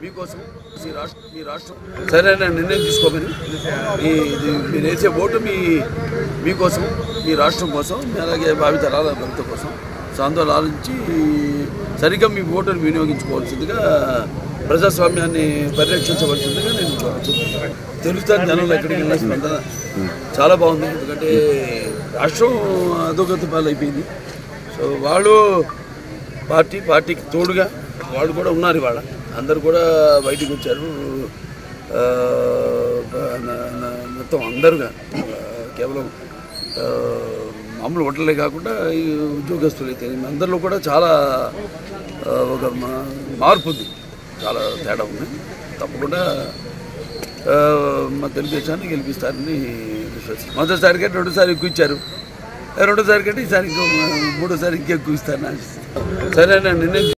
మీకోసం మీ రాష్ట్రం సరైన నిర్ణయం తీసుకోమని మీరు వేసే ఓటు మీకోసం మీ రాష్ట్రం కోసం అలాగే భావితరాల భవిత కోసం ఆందోళన ఆలోచించి సరిగ్గా మీ ఓటును వినియోగించుకోవాల్సిందిగా ప్రజాస్వామ్యాన్ని పరిరక్షించవలసిందిగా నేను తెలుస్తాను. జనంలో ఎక్కడికి వెళ్ళిన స్పందన చాలా బాగుంది. ఎందుకంటే రాష్ట్రం అధోగతి పాలైపోయింది. సో వాళ్ళు పార్టీకి తోడుగా వాళ్ళు కూడా ఉన్నారు. ఇవాళ అందరూ కూడా బయటికి వచ్చారు. మొత్తం అందరుగా కేవలం మామూలు ఓటర్లే కాకుండా ఈ ఉద్యోగస్తులు అయితే అందరిలో కూడా చాలా ఒక మార్పు ఉంది, చాలా తేడా ఉంది. తప్పకుండా మా తెలుగుదేశాన్ని గెలిపిస్తారని విశ్వసిస్తాను. మొదటిసారి కంటే రెండోసారి ఎక్కువ ఇచ్చారు, రెండోసారి కంటే ఈసారి ఇంకో మూడోసారి ఇంకెక్కువ ఇస్తారని ఆశిస్తాను. సరే నిర్ణయం